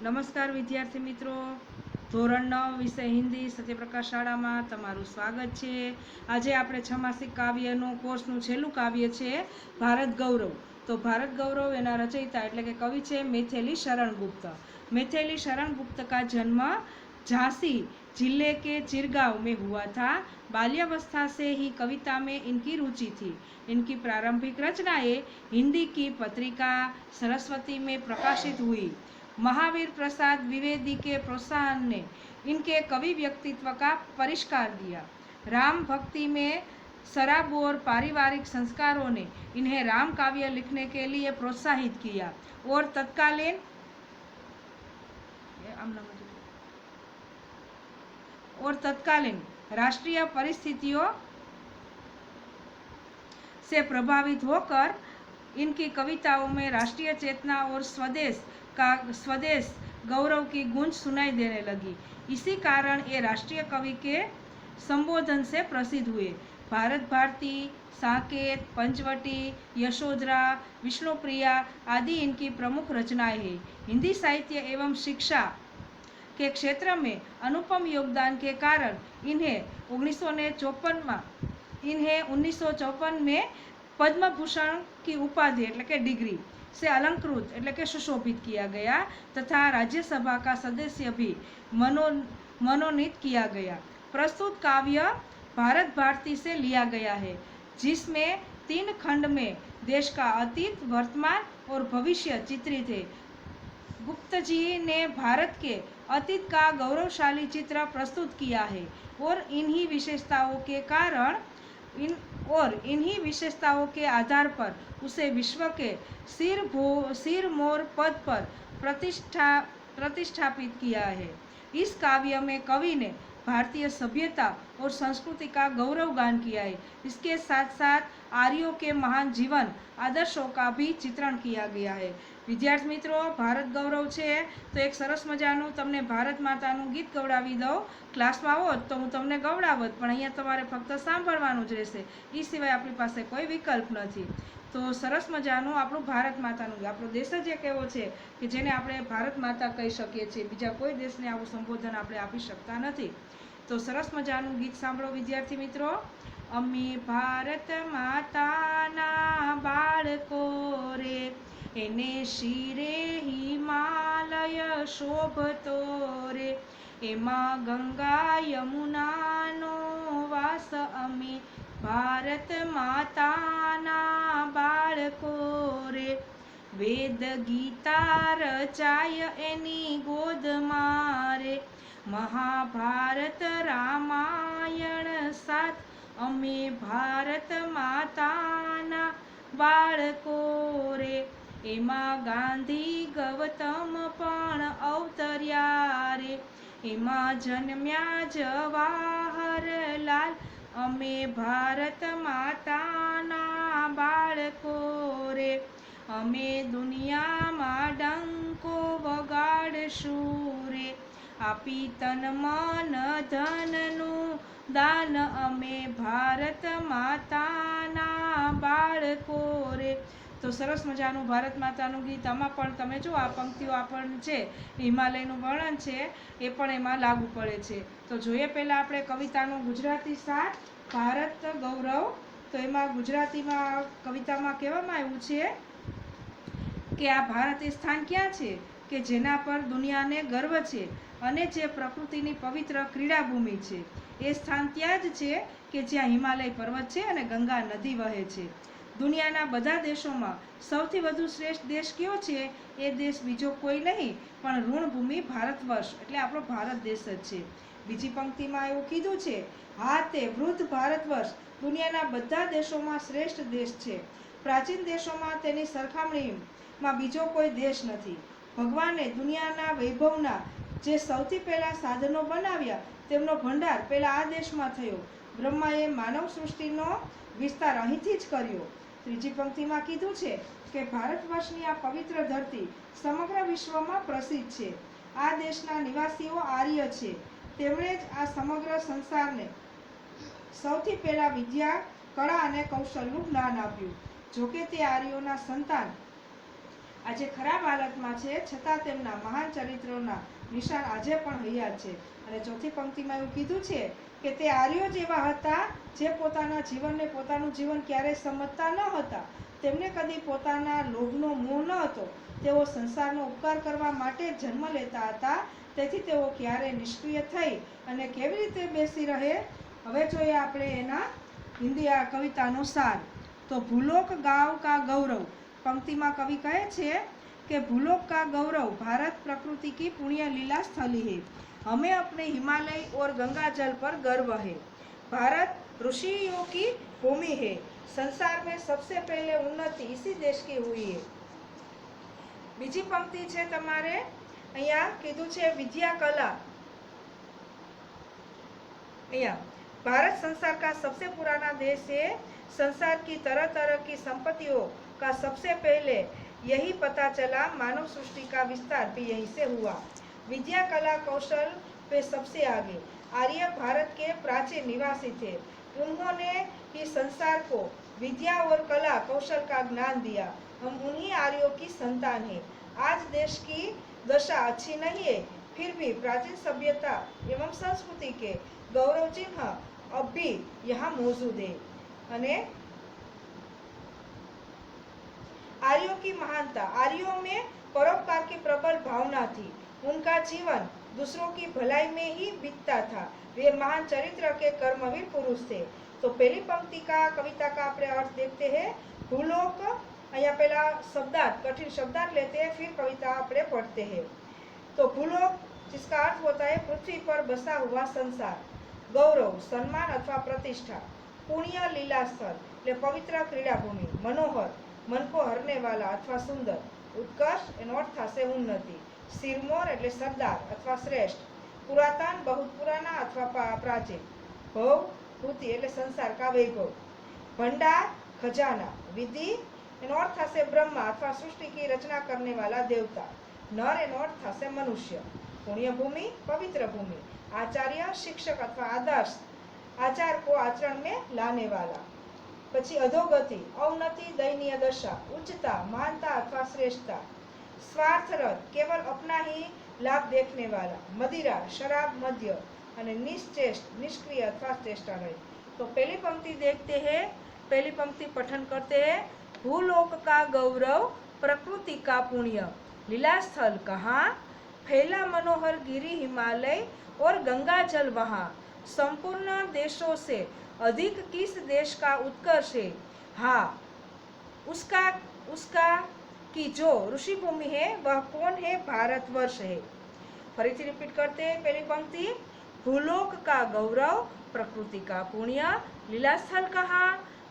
નમસ્કાર વિદ્યાર્થી મિત્રો, ધોરણ 9 વિષય હિન્દી સત્યપ્રકાશ શાળામાં તમારું સ્વાગત છે। આજે આપણે છમાસિક કાવ્યનું કોર્સનું છેલ્લું કાવ્ય છે ભારત ગૌરવ। તો ભારત गौरव એના રચયિતા એટલે કે કવિ છે मैथिली शरण गुप्त। मैथिली शरण गुप्त का जन्म झांसी जिले के चिरगांव में हुआ था। बाल्यावस्था से ही कविता में इनकी रुचि थी। इनकी प्रारंभिक रचनाएं हिंदी की पत्रिका सरस्वती में प्रकाशित हुई। महावीर प्रसाद द्विवेदी के प्रोत्साहन ने इनके कवि व्यक्तित्व का परिष्कार दिया। राम भक्ति में सराबोर पारिवारिक संस्कारों ने इन्हें राम काव्य लिखने के लिए प्रोत्साहित किया और तत्कालीन राष्ट्रीय परिस्थितियों से प्रभावित होकर इनकी कविताओं में राष्ट्रीय चेतना और स्वदेश गौरव की गूंज सुनाई देने लगी। इसी कारण ये राष्ट्रीय कवि के संबोधन से प्रसिद्ध हुए। भारत भारती, साकेत, पंचवटी, यशोधरा, विष्णुप्रिया आदि इनकी प्रमुख रचनाएं हैं। हिंदी साहित्य एवं शिक्षा के क्षेत्र में अनुपम योगदान के कारण इन्हें 1954 में पद्म भूषण की उपाधि એટલે કે डिग्री से अलंकृत એટલે કે सुशोभित किया गया तथा राज्यसभा का सदस्य भी मनोनीत किया गया। प्रस्तुत काव्य भारत भारती से लिया गया है, जिसमें 3 खंड में देश का अतीत, वर्तमान और भविष्य चित्रित है। गुप्त जी ने भारत के अतीत का गौरवशाली चित्र प्रस्तुत किया है और इन्हीं विशेषताओं के आधार पर उसे विश्व के सिरमौर पद पर प्रतिष्ठापित किया है। इस काव्य में कवि ने भारतीय सभ्यता और संस्कृति का गौरव गान किया है। इसके साथ साथ आर्यों के महान जीवन आदर्शों का भी चित्रण किया गया है। विद्यार्थी मित्रों, भारत गौरव છે તો એક સરસ મજાનું તમને ભારત માતાનું ગીત ગવડાવી દઉં। ક્લાસમાં હોત તો હું તમને ગવડાવત, પણ અહીંયા તમારે ફક્ત સાંભળવાનું જ રહેશે, એ સિવાય આપણી પાસે કોઈ વિકલ્પ નથી। તો સરસ મજાનું આપણું ભારત માતાનું ગીત, આપણો દેશ જ એક એવો છે કે જેને આપણે ભારત માતા કહી શકીએ છીએ, બીજા કોઈ દેશને આવું સંબોધન આપણે આપી શકતા નથી। તો સરસ મજાનું ગીત સાંભળો વિદ્યાર્થી મિત્રો। અમી ભારત માતાના બાળકો રે, એને શિરે હિમાલય શોભતો રે, એમાં ગંગા યમુનાનો વાસ, અમી ભારત માતાના બાળકો રે, વેદ ગીતા રચાય એની ગોદમાં રે, મહાભારત રામાયણ સાથ, અમે ભારત માતાના બાળકો રે, એમાં ગાંધી ગૌતમ પણ અવતર્યા રે, એમાં જન્મ્યા જવાહરલાલ, અમે ભારત માતાના બાળકો રે, અમે દુનિયામાં ડંકો વગાડશું રે, આપી તન મન ધનનું દાન, અમે ભારત માતાના બાળકો રે। તો સરસ મજાનું ભારત માતાનું ગીત, આમાં પણ તમે જો આ પંક્તિઓ આપણને છે હિમાલયનું વર્ણન છે એ પણ એમાં લાગુ પડે છે। તો જોઈએ પહેલાં આપણે કવિતાનું ગુજરાતી સાર ભારત ગૌરવ। તો એમાં ગુજરાતીમાં કવિતામાં કહેવામાં આવ્યું છે કે આ ભારત એ સ્થાન ક્યાં છે કે જેના પર દુનિયાને ગર્વ છે અને જે પ્રકૃતિની પવિત્ર ક્રીડાભૂમિ છે। એ સ્થાન ત્યાં જ છે કે જ્યાં હિમાલય પર્વત છે અને ગંગા નદી વહે છે। દુનિયાના બધા દેશોમાં સૌથી વધુ શ્રેષ્ઠ દેશ કયો છે? એ દેશ બીજો કોઈ નહીં પણ ઋણભૂમિ ભારતવર્ષ એટલે આપણો ભારત દેશ જ છે। બીજી પંક્તિમાં એવું કીધું છે, હા તે વૃદ્ધ ભારતવર્ષ દુનિયાના બધા દેશોમાં શ્રેષ્ઠ દેશ છે। પ્રાચીન દેશોમાં તેની સરખામણીમાં બીજો કોઈ દેશ નથી। ભગવાને દુનિયાના વૈભવના જે સૌથી પહેલાં સાધનો બનાવ્યા તેમનો ભંડાર પહેલાં આ દેશમાં થયો। બ્રહ્માએ માનવ સૃષ્ટિનો વિસ્તાર અહીંથી જ કર્યો। ત્રીજી પંક્તિમાં કીધું છે કે ભારતવર્ષની આ પવિત્ર ધરતી સમગ્ર વિશ્વમાં પ્રસિદ્ધ છે। આ દેશના નિવાસીઓ આર્ય છે, તેમણે જ આ સમગ્ર સંસારને સૌથી પહેલા વિદ્યા, કળા અને કૌશલનું જ્ઞાન આપ્યું। જોકે તે આર્યોના સંતાન આજે ખરાબ હાલતમાં છે, છતાં તેમના મહાન ચરિત્રોના નિશાન આજે પણ હૈયા છે. અને ચોથી પંક્તિમાં એવું કીધું છે કે તે આર્યો જેવા હતા જે પોતાના જીવનને પોતાનું જીવન ક્યારેય સમજતા ન હતા. તેમને કદી પોતાના લોભનો મોહ ન હતો. તેઓ સંસારનો ઉપકાર કરવા માટે જન્મ લેતા હતા. તેથી તેઓ ક્યારેય નિષ્ક્રિય થઈ અને કેવી રીતે બેસી રહે. હવે જોઈએ આપણે એના હિન્દી આ કવિતાનો સાર. તો ભૂલોક ગાँव का गौरव पंक्तिમાં कवि કહે છે कि भूलोक का गौरव भारत प्रकृति की पुण्य लीला स्थली है. हमें अपने हिमालय और गंगा जल पर गर्व है. भारत ऋषियों की भूमि है. संसार में सबसे पहले उन्नति इसी देश की हुई है. બીજી પંક્તિ છે તમારે અહીંયા કીધું છે વિદ્યા કલા. અહીંયા भारत संसार का सबसे पुराना देश है. संसार की तरह तरह की संपत्तियों का सबसे पहले यही पता चला. मानव सृष्टि का विस्तार भी यहीं से हुआ. विद्या कला कौशल पे सबसे आगे. आर्य भारत के प्राचीन निवासी थे. उन्होंने ही संसार को विद्या और कला कौशल का ज्ञान दिया. हम उन्हीं आर्यों की संतान हैं. आज देश की दशा अच्छी नहीं है, फिर भी प्राचीन सभ्यता एवं संस्कृति के गौरव चिन्ह अब भी यहाँ मौजूद है. अने आर्यों की महानता. आर्यों में परोपकार की प्रबल भावना थी. उनका जीवन दूसरों की भलाई में ही बीतता था. वे महान चरित्र के कर्मवीर पुरुष थे. तो पहली पंक्ति का कविता का अपने अर्थ देखते हैं. भूलोक અહીંયા पहला शब्दार्थ कठिन शब्दार्थ लेते हैं, फिर कविता अपने पढ़ते हैं. तो भूलोक जिसका अर्थ होता है पृथ्वी पर बसा हुआ संसार. गौरव सम्मान अथवा प्रतिष्ठा. पुण्य लीला स्थल એટલે પવિત્ર ક્રીડાભૂમિ. मनोहर मन को हरने वाला अथवा सुंदर. उत्कर्ष એનો અર્થ થશે ઉન્નતિ. सिरमौर એટલે सरदार अथवा श्रेष्ठ. पुरातन बहुत पुराना अथवा प्राचीन. भव भूति એટલે संसार का वैभव. भंडार खजाना. विधि એનો અર્થ થશે ब्रह्मा अथवा सृष्टि की रचना करने वाला देवता. नर એનો અર્થ થશે मनुष्य. पुण्य भूमि पवित्र भूमि. आचार्य शिक्षक अथवा आदर्श. आचार को आचरण में लाने वाला. પછી અધોગતિ अवनति दयनीय दशा. उच्चता महानता अथवा श्रेष्ठता. स्वार्थरत केवल अपना ही लाभ देखने वाला. मदिरा शराब मद्य. અને નિશ્ચેષ્ટ निष्क्रिय अथवा चेष्टा रहे. तो पहली पंक्ति देखते हैं, पहली पंक्ति पठन करते हैं. भूलोक का गौरव प्रकृति का पुण्य लीला स्थल कहाँ. फैला मनोहर गिरी हिमालय और गंगा जल वहाँ. संपूर्ण देशों से अधिक किस देश का उत्कर्ष है. हाँ उसका उसका की जो ऋषि भूमि है वह कौन है. भारतवर्ष है. फरीथी रिपीट करते हैं पहली पंक्ति. भूलोक का गौरव प्रकृति का पुण्य लीला स्थल कहाँ.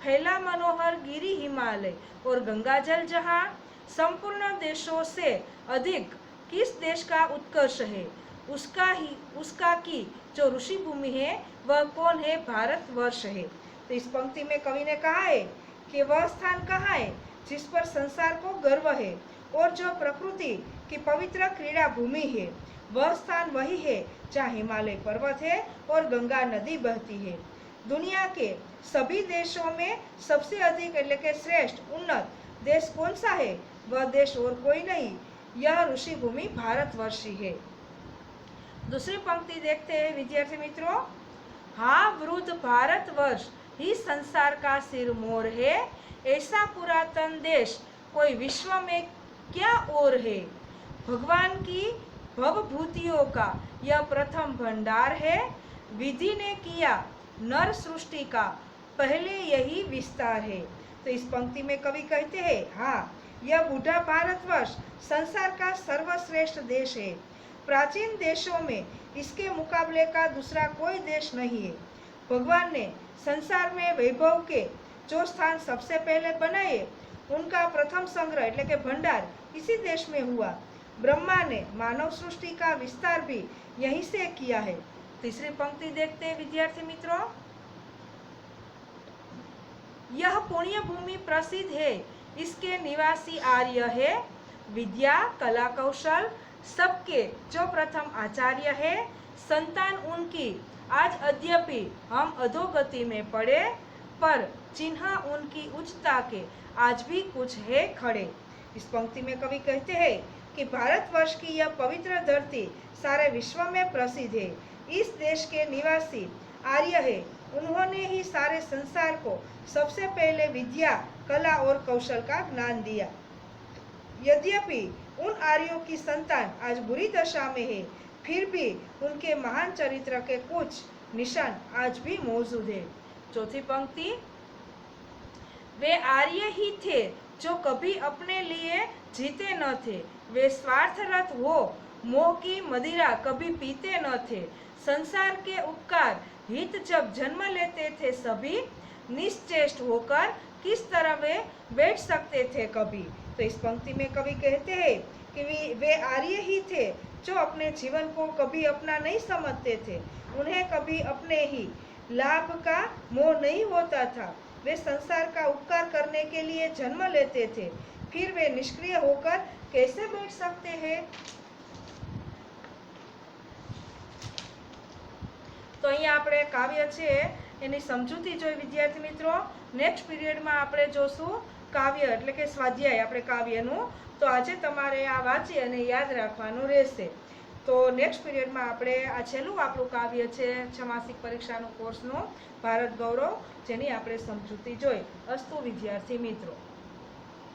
फैला मनोहर गिरी हिमालय और गंगा जल जहाँ. संपूर्ण देशों से अधिक किस देश का उत्कर्ष है. उसका की जो ऋषि भूमि है वह कौन है. भारतवर्ष है. तो इस पंक्ति में कवि ने कहा है कि वह स्थान कहाँ है जिस पर संसार को गर्व है और जो प्रकृति की पवित्र क्रीड़ा भूमि है. वह स्थान वही है जहाँ हिमालय पर्वत है और गंगा नदी बहती है. दुनिया के सभी देशों में सबसे अधिक એટલે કે શ્રેષ્ઠ ઉન્નત देश कौन सा है. वह देश और कोई नहीं, यह ऋषि भूमि भारतवर्षी है. दूसरी पंक्ति देखते हैं विद्यार्थी मित्रों. हाँ वृद्ध भारतवर्ष ही संसार का सिरमौर है. ऐसा पुरातन देश कोई विश्व में क्या और है. भगवान की भवभूतियों का यह प्रथम भंडार है. विधि ने किया नर सृष्टि का पहले यही विस्तार है. तो इस पंक्ति में कवि कहते हैं हाँ यह बूढ़ा भारतवर्ष संसार का सर्वश्रेष्ठ देश है. प्राचीन देशों में इसके मुकाबले का दूसरा कोई देश नहीं है. भगवान ने संसार में वैभव के जो स्थान सबसे पहले बनाए उनका प्रथम संग्रह એટલે કે भंडार इसी देश में हुआ. ब्रह्मा ने मानव सृष्टि का विस्तार भी यहीं से किया है. तीसरी पंक्ति देखते हैं विद्यार्थी मित्रों. यह पुण्य भूमि प्रसिद्ध है. इसके निवासी आर्य है. विद्या कला कौशल सबके जो प्रथम आचार्य है. संतान उनकी आज अद्यपि हम अधोगति में पड़े पर चिन्ह उनकी उच्चता के आज भी कुछ है खड़े. इस पंक्ति में कवि कहते हैं कि भारतवर्ष की यह पवित्र धरती सारे विश्व में प्रसिद्ध है। इस देश के निवासी आर्य है, उन्होंने ही सारे संसार को सबसे पहले विद्या, कला और कौशल का ज्ञान दिया। यद्यपि उन आर्यों की संतान आज बुरी दशा में है, फिर भी उनके महान चरित्र के कुछ निशान आज भी मौजूद है। चौथी पंक्ति, वे आर्य ही थे जो कभी अपने लिए जीते न थे, वे स्वार्थरत हो मोह की मदिरा कभी पीते न थे। संसार के उपकार हित जब जन्म लेते थे सभी, निश्चेष्ट होकर किस तरह वे बैठ सकते थे कभी। तो इस पंक्ति में कवि कहते हैं कि वे आर्य ही थे जो अपने जीवन को कभी अपना नहीं समझते थे, उन्हें कभी अपने ही लाभ का मोह नहीं होता था। वे संसार का उपकार करने के लिए जन्म लेते थे, फिर वे निष्क्रिय होकर कैसे बैठ सकते हैं। तो અહીંયા આપણે કાવ્ય છે એની સમજૂતી જોઈ વિદ્યાર્થી મિત્રો। નેક્સ્ટ પીરિયડમાં આપણે જોશું કાવ્ય એટલે કે સ્વાધ્યાય આપણે કાવ્યનું। તો આજે તમારે આ વાંચી અને યાદ રાખવાનું રહેશે। તો નેક્સ્ટ પીરિયડમાં આપણે આ છેલ્લું આપણું કાવ્ય છે છમાસિક પરીક્ષાનું કોર્સનું ભારત ગૌરવ, જેની આપણે સમજૂતી જોઈ। અસ્તુ વિદ્યાર્થી મિત્રો।